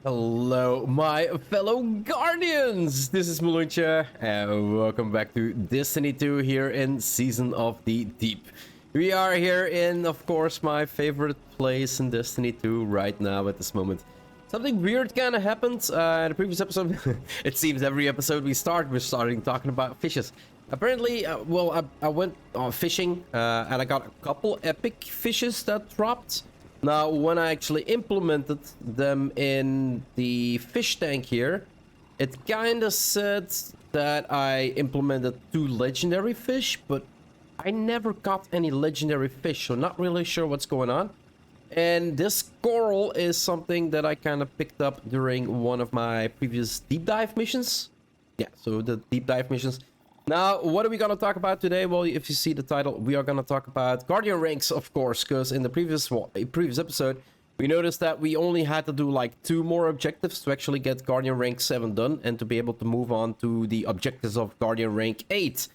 Hello, my fellow Guardians! This is Mloentje, and welcome back to Destiny 2 here in Season of the Deep. We are here in, of course, my favorite place in Destiny 2 right now at this moment. Something weird kind of happened in the previous episode. It seems every episode we're starting talking about fishes. Apparently, I went fishing and I got a couple epic fishes that dropped. Now, when I actually implemented them in the fish tank here, it kind of said that I implemented 2 legendary fish, but I never got any legendary fish, so not really sure what's going on. And this coral is something that I kind of picked up during one of my previous deep dive missions. Yeah, so the deep dive missions. Now, what are we going to talk about today? Well, if you see the title, we are going to talk about Guardian ranks, of course, because in the previous episode, we noticed that we only had to do like 2 more objectives to actually get Guardian rank 7 done and to be able to move on to the objectives of Guardian rank 8.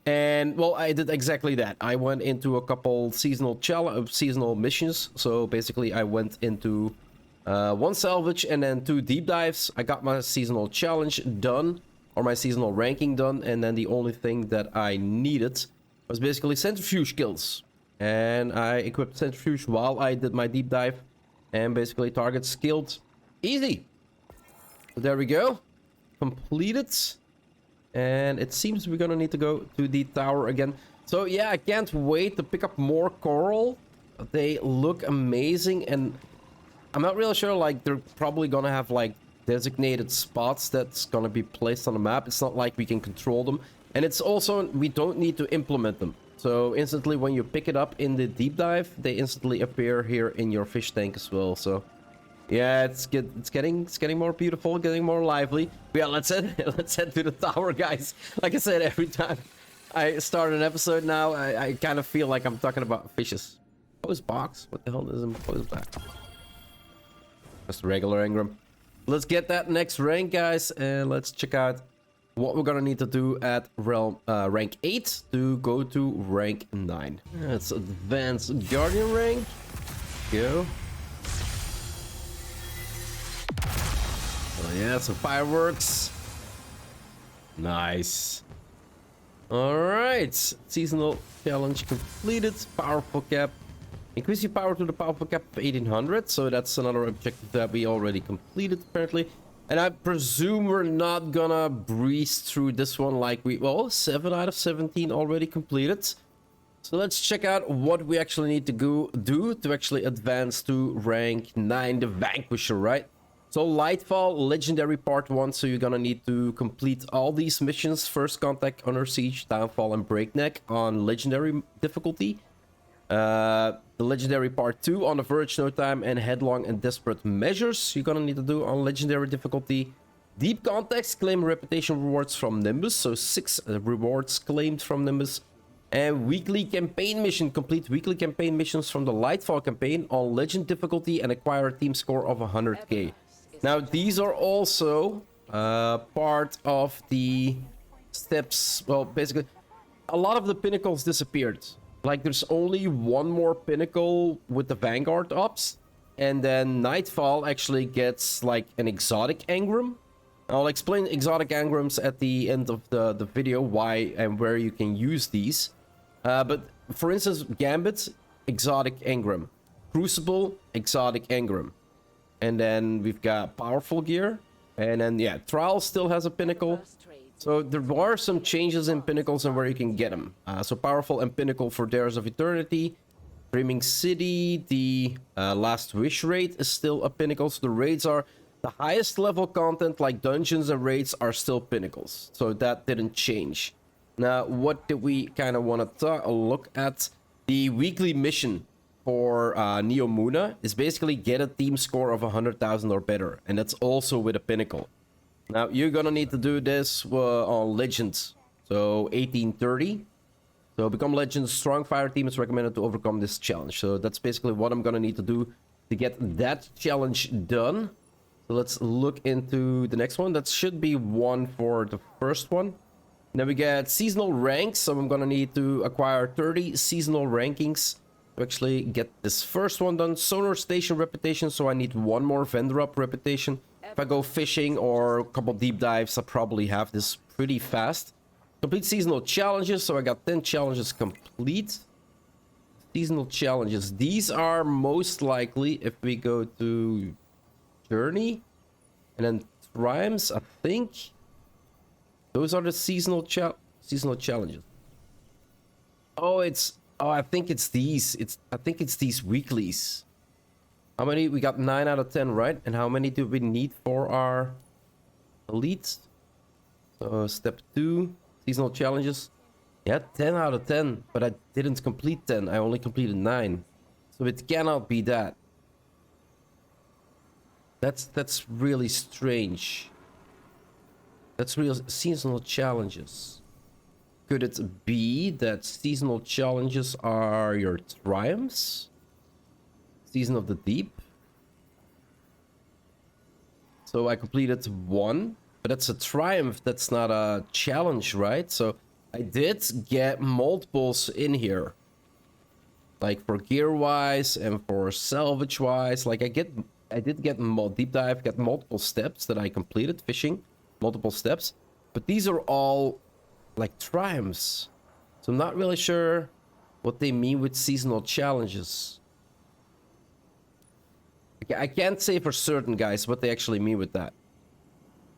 And, well, I did exactly that. I went into a couple seasonal missions. So, basically, I went into 1 salvage and then 2 deep dives. I got my seasonal challenge done. Or my seasonal ranking done, and then the only thing that I needed was basically centrifuge kills. And I equipped centrifuge while I did my deep dive, and basically targets killed easy. So there we go, completed. And it seems we're gonna need to go to the tower again. So yeah, I can't wait to pick up more coral. They look amazing, and I'm not really sure, like, they're probably gonna have like designated spots that's gonna be placed on the map. It's not like we can control them, and it's also we don't need to implement them. So instantly when you pick it up in the deep dive, they instantly appear here in your fish tank as well. So yeah, it's getting more beautiful, getting more lively. But yeah, let's head to the tower, guys. Like I said, every time I start an episode now, I kind of feel like I'm talking about fishes. Pose box? What the hell is in pose back? Just a regular Engram. Let's get that next rank, guys, and let's check out what we're gonna need to do at rank 8 to go to rank 9. Let's advance Guardian rank. Go. Oh yeah, some fireworks. Nice. Alright, seasonal challenge completed. Powerful cap. Increase your power to the powerful cap of 1800. So that's another objective that we already completed, apparently. And I presume we're not gonna breeze through this one like well, 7 out of 17 already completed. So let's check out what we actually need to do to actually advance to rank 9, the Vanquisher, right? So Lightfall, Legendary Part 1. So you're gonna need to complete all these missions. First Contact, Under Siege, Downfall, and Breakneck on Legendary difficulty. The Legendary Part 2 on the Verge, No Time, and Headlong and Desperate Measures you're gonna need to do on Legendary difficulty. Deep Context, claim reputation rewards from Nimbus, so 6 rewards claimed from Nimbus. And Weekly Campaign Mission, complete weekly campaign missions from the Lightfall campaign on Legend difficulty and acquire a team score of 100k. Now these are also part of the steps. Well, basically a lot of the pinnacles disappeared. Like, there's only 1 more pinnacle with the Vanguard ops. And then Nightfall actually gets, like, an exotic Engram. I'll explain exotic Engrams at the end of the video, why and where you can use these. But, for instance, Gambit, exotic Engram. Crucible, exotic Engram. And then we've got Powerful Gear. And then, yeah, Trial still has a pinnacle. So there are some changes in pinnacles and where you can get them. So Powerful and Pinnacle for Dares of Eternity. Dreaming City, the Last Wish raid is still a pinnacle. So the raids are the highest level content, like dungeons and raids, are still pinnacles. So that didn't change. Now, what did we kind of want to look at? The weekly mission for Neo Muna is basically get a team score of 100,000 or better. And that's also with a pinnacle. Now, you're gonna need to do this on Legends, so 1830. So, become Legends, strong fire team is recommended to overcome this challenge. So, that's basically what I'm gonna need to do to get that challenge done. So, let's look into the next one. That should be 1 for the first one. Then we get seasonal ranks. So, I'm gonna need to acquire 30 seasonal rankings to actually get this first one done. Sonar station reputation, so I need one more vendor up reputation. If I go fishing or a couple deep dives, I'll probably have this pretty fast. Complete seasonal challenges, so I got 10 challenges complete. Seasonal challenges. These are most likely, if we go to Journey and then Triumphs, I think those are the seasonal challenges. Oh, I think it's these. I think it's these weeklies. How many? We got 9 out of 10, right? And how many do we need for our elites? So step 2, seasonal challenges. Yeah, 10 out of 10, but I didn't complete 10. I only completed 9. So it cannot be that. That's really strange. That's real seasonal challenges. Could it be that seasonal challenges are your triumphs? Season of the Deep. So I completed 1, but that's a triumph. That's not a challenge, right? So I did get multiples in here. Like for gear wise and for salvage wise. Like I did get deep dive, got multiple steps that I completed fishing. Multiple steps. But these are all like triumphs. So I'm not really sure what they mean with seasonal challenges. I can't say for certain, guys, what they actually mean with that.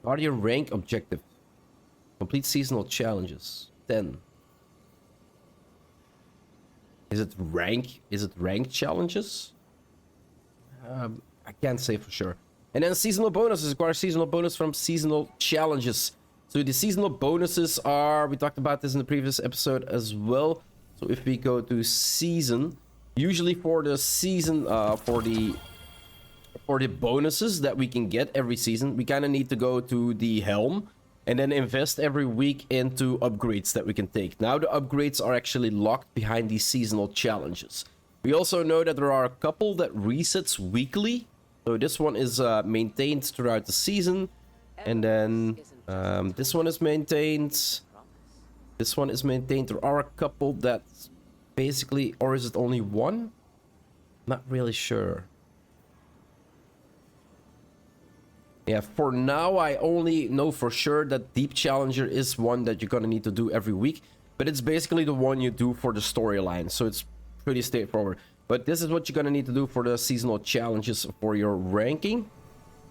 What are your rank objective? Complete seasonal challenges. 10. Is it rank? Is it rank challenges? I can't say for sure. And then seasonal bonuses. Acquire seasonal bonus from seasonal challenges. So the seasonal bonuses are, we talked about this in the previous episode as well. So if we go to season, usually for the season, for the bonuses that we can get every season, we kind of need to go to the helm and then invest every week into upgrades that we can take. Now the upgrades are actually locked behind these seasonal challenges. We also know that there are a couple that resets weekly. So this one is maintained throughout the season. And then this one is maintained. This one is maintained. There are a couple that basically, or is it only one? Not really sure. Yeah, for now, I only know for sure that Deep Challenger is one that you're gonna need to do every week. But it's basically the one you do for the storyline. So it's pretty straightforward. But this is what you're gonna need to do for the seasonal challenges for your ranking.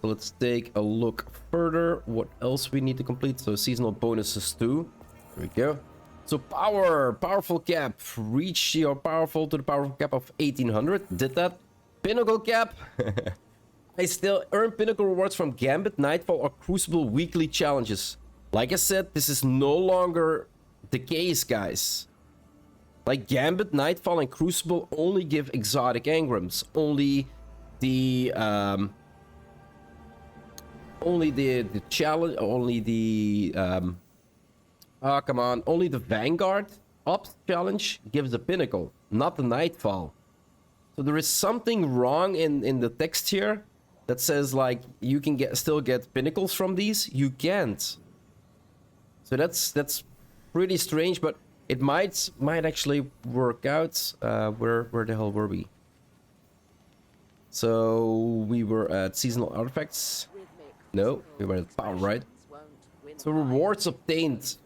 So let's take a look further. What else we need to complete? So seasonal bonuses too. There we go. So powerful cap. Reach your powerful to the powerful cap of 1800. Did that. Pinnacle cap. I still earn Pinnacle rewards from Gambit, Nightfall, or Crucible weekly challenges. Like I said, this is no longer the case, guys. Like Gambit, Nightfall, and Crucible only give exotic engrams. Only the challenge, only the come on, only the Vanguard Ops challenge gives the Pinnacle, not the Nightfall. So there is something wrong in the text here that says like you can still get pinnacles from these. You can't. So that's pretty strange, but it might actually work out. Where the hell were we? So we were at seasonal artifacts. No, we were at power, right? So rewards obtained.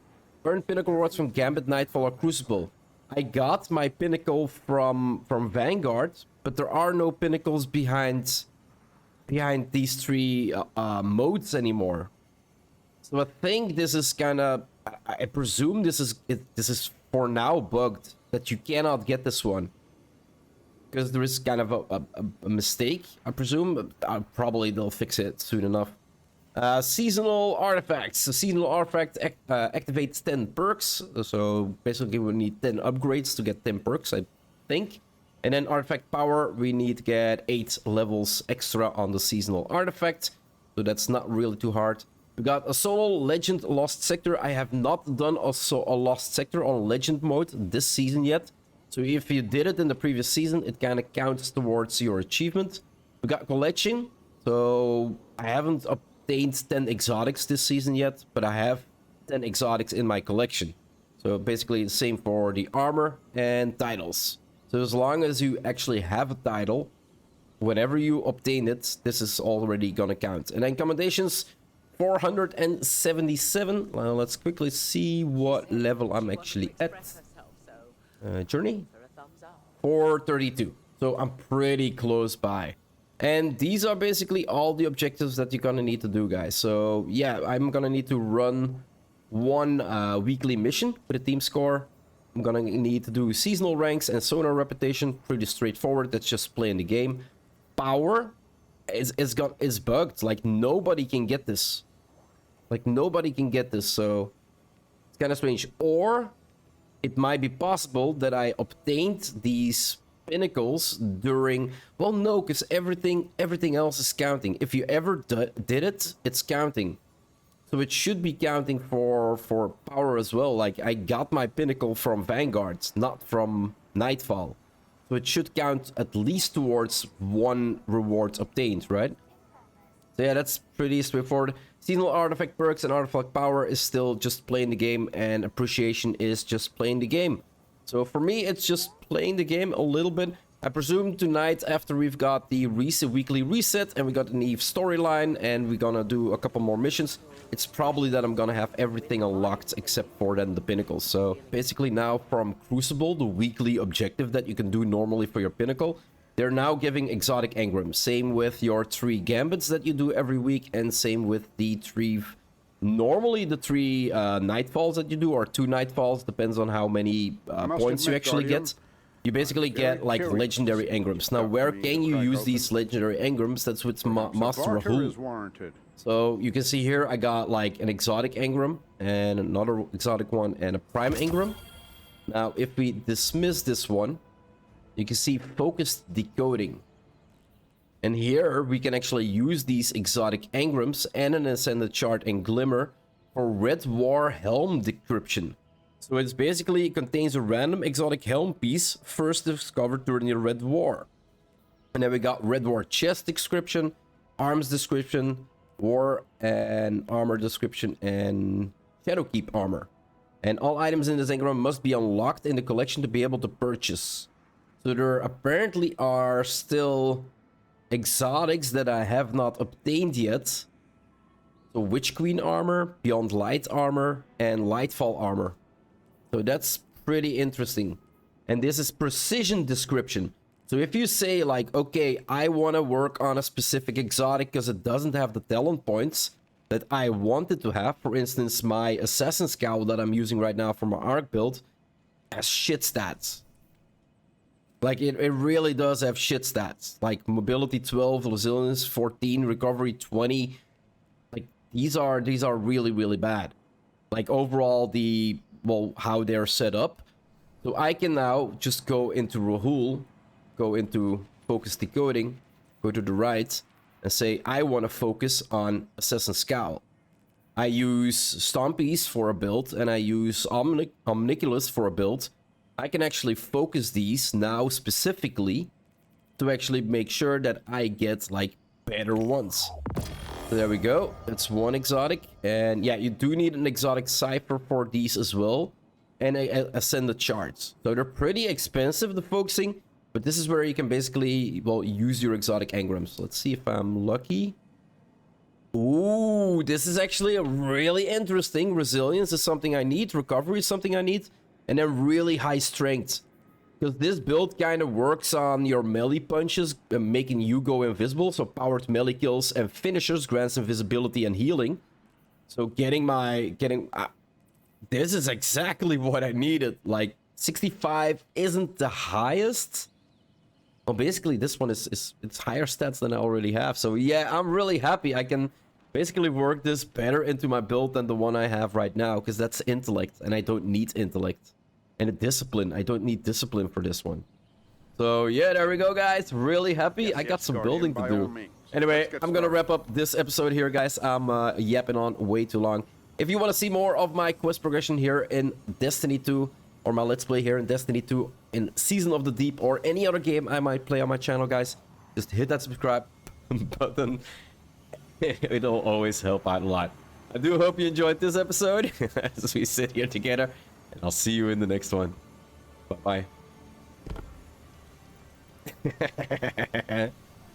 Earn pinnacle rewards from Gambit, Nightfall, or Crucible. I got my pinnacle from Vanguard, but there are no pinnacles behind these three modes anymore. So I think this is kind of, I presume this is for now bugged, that you cannot get this one. Because there is kind of a mistake, I presume. Probably they'll fix it soon enough. Seasonal artifacts. So seasonal artifact activates 10 perks. So basically we need 10 upgrades to get 10 perks, I think. And then artifact power, we need to get 8 levels extra on the seasonal artifact. So that's not really too hard. We got a solo legend lost sector. I have not done also a lost sector on legend mode this season yet. So if you did it in the previous season, it kind of counts towards your achievement. We got collection. So I haven't obtained 10 exotics this season yet, but I have 10 exotics in my collection. So basically the same for the armor and titles. So as long as you actually have a title, whenever you obtain it, this is already gonna count. And then commendations, 477. Well, let's quickly see what level I'm actually at. Journey? 432. So I'm pretty close by. And these are basically all the objectives that you're gonna need to do, guys. So yeah, I'm gonna need to run one weekly mission with a team score. I'm gonna need to do seasonal ranks and sonar reputation. Pretty straightforward. That's just playing the game. Power is bugged. Like nobody can get this. So it's kind of strange. Or it might be possible that I obtained these pinnacles during, well, no, because everything else is counting. If you ever did it, it's counting. So it should be counting for power as well. Like I got my pinnacle from Vanguard, not from Nightfall. So it should count at least towards one reward obtained, right? So yeah, that's pretty straightforward. Seasonal artifact perks and artifact power is still just playing the game, and appreciation is just playing the game. So for me, it's just playing the game a little bit. I presume tonight, after we've got the weekly reset and we got an Eve storyline and we're gonna do a couple more missions, it's probably that I'm gonna have everything unlocked except for then the pinnacles. So basically now from Crucible, the weekly objective that you can do normally for your pinnacle, they're now giving exotic Engrams. Same with your 3 gambits that you do every week, and same with the 3... Normally the 3 nightfalls that you do, or 2 nightfalls, depends on how many points you actually get. You basically get like legendary Engrams. Now where can you use these legendary Engrams? That's with Master Rahool. So you can see here I got like an exotic Engram and another exotic one and a prime Engram. Now if we dismiss this one, you can see focused decoding. And here we can actually use these exotic Engrams and an ascended chart and glimmer for Red War helm decryption. So it's basically, it contains a random exotic helm piece first discovered during the Red War. And then we got Red War chest description, arms description, war and armor description, and Shadowkeep armor. And all items in this engram must be unlocked in the collection to be able to purchase. So there apparently are still exotics that I have not obtained yet. So Witch Queen armor, Beyond Light armor, and Lightfall armor. So that's pretty interesting. And this is precision description. So if you say like, okay, I want to work on a specific exotic because it doesn't have the talent points that I wanted to have. For instance, my Assassin's Cowl that I'm using right now for my Arc build has shit stats. Like it really does have shit stats. Like mobility 12, resilience 14, recovery 20. Like these are really, really bad. Like overall how they're set up. So I can now just go into Rahool, go into focus decoding, go to the right, and say I want to focus on Assassin's Cowl. I use Stompies for a build, and I use Omniculus for a build. I can actually focus these now specifically to actually make sure that I get like better ones. So there we go. That's one exotic. And yeah, you do need an exotic cipher for these as well. And ascended charts. So they're pretty expensive, the focusing. But this is where you can basically, well, use your exotic engrams. Let's see if I'm lucky. Ooh, this is actually a really interesting. Resilience is something I need. Recovery is something I need. And then really high strength. Because this build kind of works on your melee punches, making you go invisible. So powered melee kills and finishers grants invisibility and healing. So this is exactly what I needed. Like 65 isn't the highest. Well, basically this one it's higher stats than I already have. So yeah, I'm really happy. I can basically work this better into my build than the one I have right now, because that's intellect and I don't need intellect. And a discipline, I don't need discipline for this one. So yeah, there we go, guys. Really happy. I got some building to do. Anyway, I'm gonna wrap up this episode here, guys. I'm yapping on way too long. If you want to see more of my quest progression here in Destiny 2, or my Let's Play here in Destiny 2, in Season of the Deep, or any other game I might play on my channel, guys, just hit that subscribe button. It'll always help out a lot. I do hope you enjoyed this episode as we sit here together, and I'll see you in the next one. Bye-bye.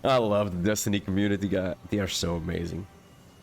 I love the Destiny community, guy. They are so amazing.